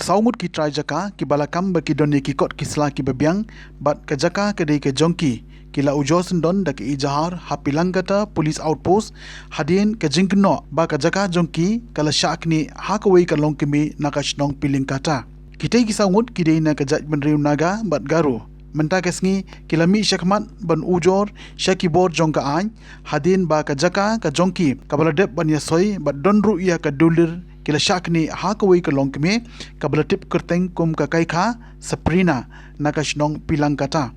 Saumut ki trai jaka ki balakam baki doni ki kot kisla ki bebiang bat ke jaka ke dei ke jongki kila ujor sendon da ke ejahar hapilang kata police outpost hadien ke jingkno ba ke jaka jongki kala syakni hakawai ka longkimi naka shnong piling kata kitei ki saumut ki dei na ke jaitbynriew Naga bat Garo menta kesngi kilami syakmat ban ujor syakibor jongka an hadien ba ke jaka ka jongki kabala dep ban yasoi bat donru ia ka dulir kila syakni hakawai ka longkimi kabala tip kerteng kum ka kaikha saprina naka shnong pilang kata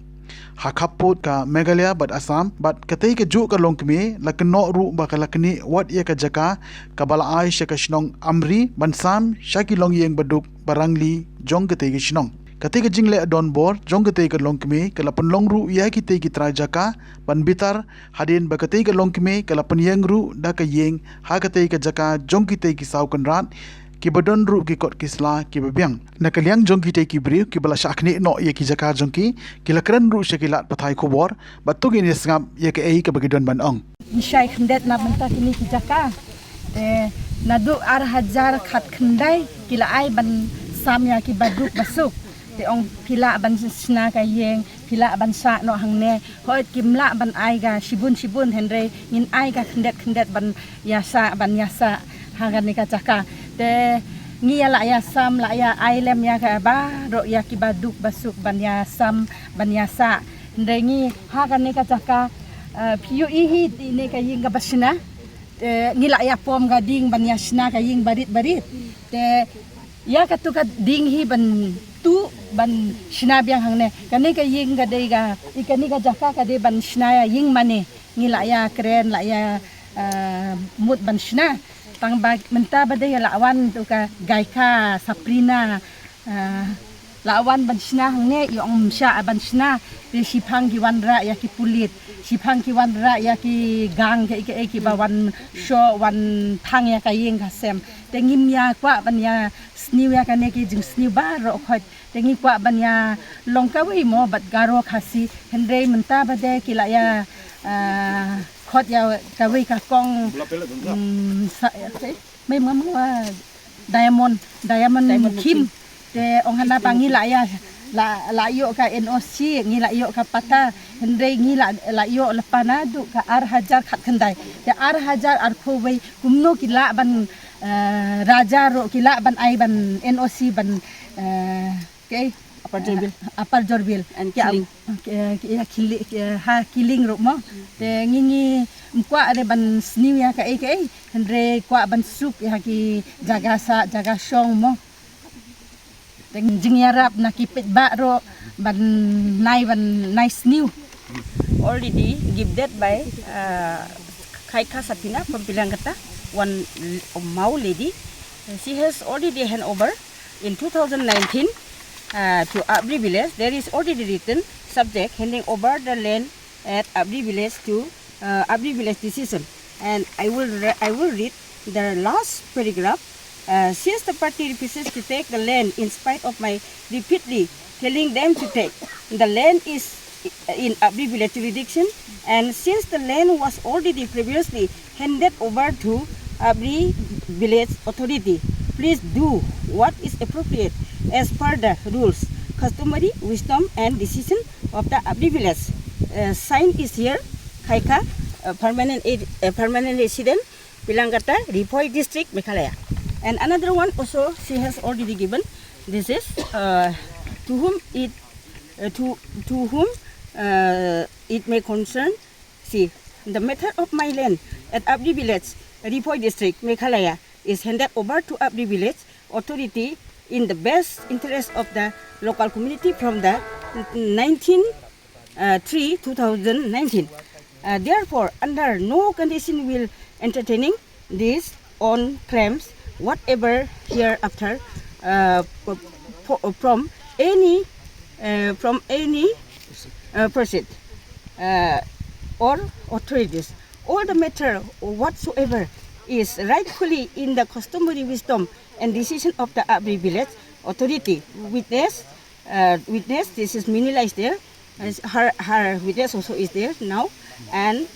hakaput ka Meghalaya bat Assam bat katei ke juk ka longkimi lakno ru ba ka lakni wat ia ka jaka kabala ai syaka shnong amri bansam syaki long yeng baduk barangli jong katei ke shnong katei ke jingle adon bor jong katei ke longkimi kala penlong ru ia ki tei ki tra jaka ban bitar hadin ba katei ke longkimi kala penyeng ru da ka yeng ha katei ke jaka jong ki tei ki sau kynrad ki badon ru ki kot kisla ki bebiang nakaliang jong ki tei ki briu ki bala syakni no ye ki jaka jong ki kila kran ru syakilat pathai khobor batuk ini sngap ye ke ei ka bagidon ban ong Syai khendet na benta kini ki jaka nadu ar hajar khat khendai kila ai ban samya ki baduk basuk te ong pila ban sna ka yeng pila ban sa no hangne hoit kimla ban ai ga shibun henre in ai ga khendet ban yasa hagan ni ka jaka te ngia la ya sam la ya ai lem ya ka ba ro ya ki baduk basuk ban ya sam ban yasa henre ngi hagan ni ka jaka piu ihi ni ka yeng ga basna ngi la ya pom ga ding ban yasna ka yeng barit te ya ka tu ka ding hi ban tu ban shinabyang hangne kani ka ying ga dei ga ikani ka jaka ka de ban shnaya ying mane ngila ya kren la ya mut ban shna tang ba menta ba de lawan tu ka gaika saprina lawan ban shna hangne yong sha ban shna de sipang ki wanra ya ki pulit sipang ki wanra ya ki gang ke ki ba wan sho wan thang ya ka ying ka sem te ngim ya kwa ban ya sniw ya ka ne ki jing sniw ba ro khot te ngi kwa ban ya longka wi mo bat Garo khasi henre menta ba de ki la ya khot ya ka wi ka kong mai mam diamond kim te ong hana pangi la ya la yo ka NOC ngi la yo ka pata henre ngi la yo lepana du ka ar hajar khat khandai te ar hajar ar khowei kumno ki la ban raja ro ki la ban ai ban NOC ban ke upper jorbil and killing ro mo te ngi mkwa are ban sniw ya ka ai henre kwa ban sup ya ki jaga shong mo jingyarap nakipit ba ro ban nice new already gifted by Kaika Sapina from Pilangata, one Mau lady. She has already hand over in 2019 to Abri village. There is already written subject handing over the land at Abri village to Abri village decision, and I will read the last paragraph. Since the party refuses to take the land in spite of my repeatedly telling them to take, the land is in Abri village jurisdiction, and since the land was already previously handed over to Abri village authority, please do what is appropriate as per the rules, customary wisdom and decision of the Abri village. Sign is here, Kaika, permanent resident, Pilangata, Ripoy district, Meghalaya. And another one also she has already given. This is to whom it may concern. See, the matter of my land at Abri village, Ripoy district, Meghalaya, is handed over to Abri village authority in the best interest of the local community from the 2019. Therefore, under no condition will entertaining this on claims whatever hereafter from any person or authorities. All the matter whatsoever is rightfully in the customary wisdom and decision of the Abri village authority. Witness, this is Minila is there, her witness also is there now, and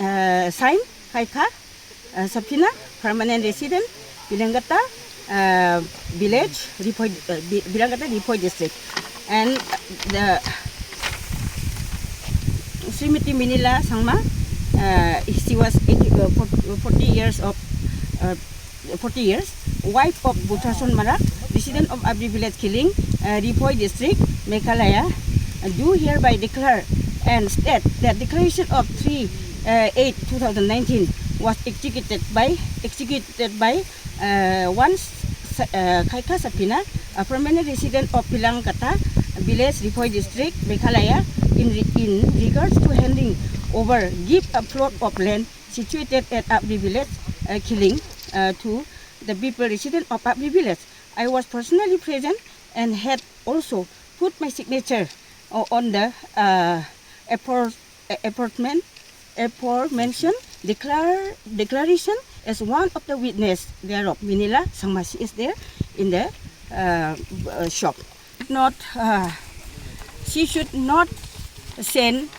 sign Kaika Sapina, permanent resident, Pilangata, village, Bilangkata Ripoy district. And the Srimati Minila Sangma, she was 40 years, wife of Buthason Marak, resident of Abri village killing, Ripoy district, Meghalaya, do hereby declare and state that declaration of 3/8/2019 was executed by one Khaika Sapina, a permanent resident of Pilangkata village, Ripoy district, Meghalaya, in regards to handing over give a plot of land situated at Abri village killing to the people resident of Abri village. I was personally present and had also put my signature on the aforementioned declaration as one of the witness thereof. Minila Sangmasi is there in the shop. She should not send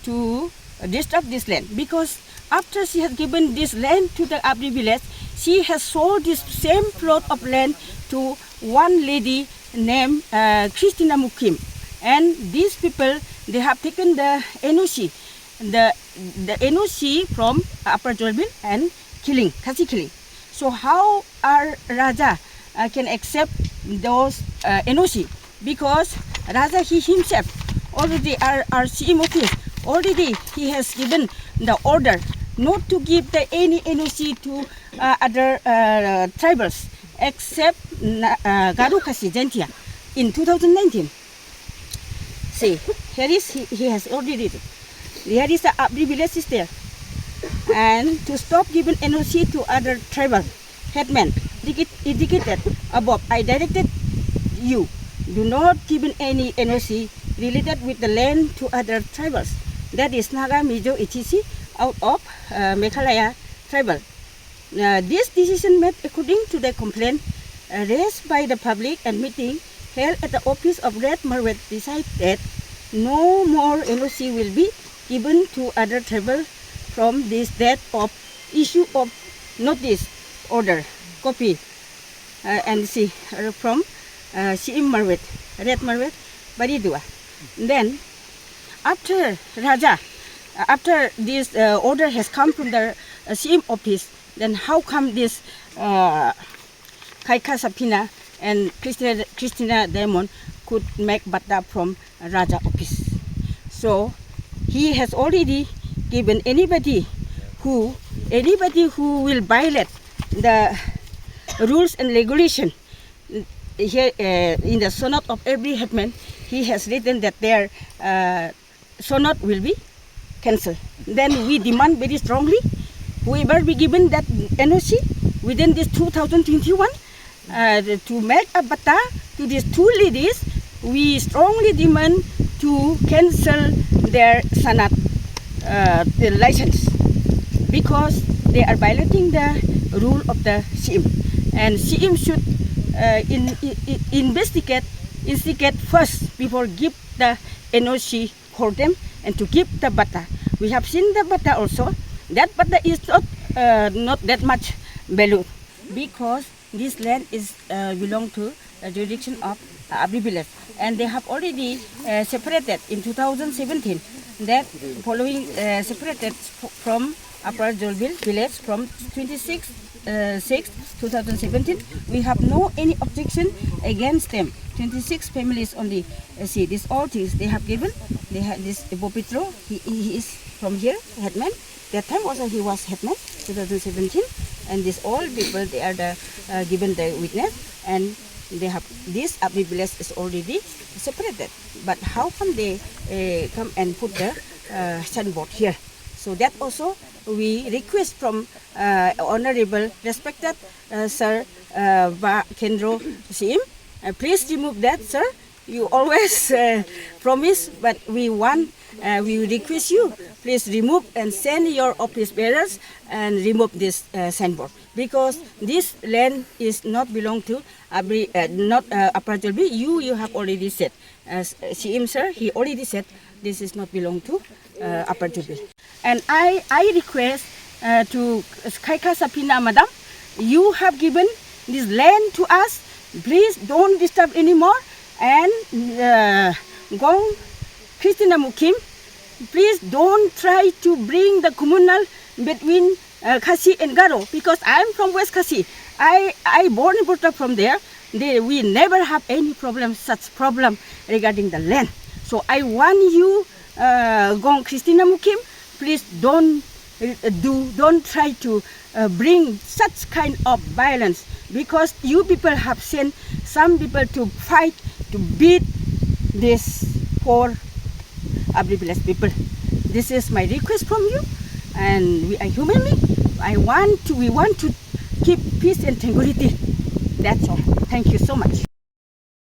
to disturb this land, because after she has given this land to the Abri village, she has sold this same plot of land to one lady named Christina Mukim. And these people, they have taken the NOC, the NOC from Upper Jolbil and killing, Kasi killing. So how our Raja can accept those NOC? Because Raja he himself already our CM office already he has given the order not to give any NOC to other tribals except Garo Kasi Gentia in 2019. See, here is he has already did it. Here is the Abri village is there. And to stop giving NOC to other tribal headmen indicated above, I directed you, do not give any NOC related with the land to other tribals. That is Naga, Mizo, etc. out of Meghalaya tribal. This decision made according to the complaint raised by the public and meeting held at the office of Red Marwet decided no more NOC will be given to other tribal from this date of issue of notice order copy and see from CM Marwet, Red Marwet, Baridua. Then after Raja, after this order has come from the CM office, then how come this Khaika Sapina and Christina Diamond could make bata from Raja office? So he has already given anybody who will violate the rules and regulation here in the sonnet of every headman, he has written that their sonnet will be cancelled. Then we demand very strongly, whoever be given that NOC within this 2021 to make a bata to these two ladies, we strongly demand to cancel their sanat, the license, because they are violating the rule of the CM. And CM should investigate first before give the NOC for them and to give the bata. We have seen the bata also. That bata is not that much value, because this land is belong to the jurisdiction of Abri village, and they have already separated in 2017. That following separated from Upper Jolbil village from 26/6/2017. We have no any objection against them. 26 families only. See, these all things they have given. They had this Bopitro. He is from here, headman. That time also he was headman, 2017. And these all people, they are the given the witness, and they have this Abri village is already separated. But how come they come and put the signboard here? So that also we request from honorable respected Sir Kendro CM, please remove that, sir. You always promise, but we request you, please remove and send your office bearers and remove this signboard, because this land is not belong to Upper Jolbil. You have already said, as CM sir, he already said this is not belong to Upper Jolbil. And I request to Khaika Sapina madam, you have given this land to us. Please don't disturb anymore. And Gong Christina Mukim, please don't try to bring the communal between Khasi and Garo, because I'm from West Khasi. I born and brought up from there. We never have any problem, such problem regarding the land. So I want you, Gong Christina Mukim, please don't try to bring such kind of violence, because you people have sent some people to fight, to beat this poor Abri people. This is my request from you, and we are human beings. We want to keep peace and tranquility. That's all. Thank you so much.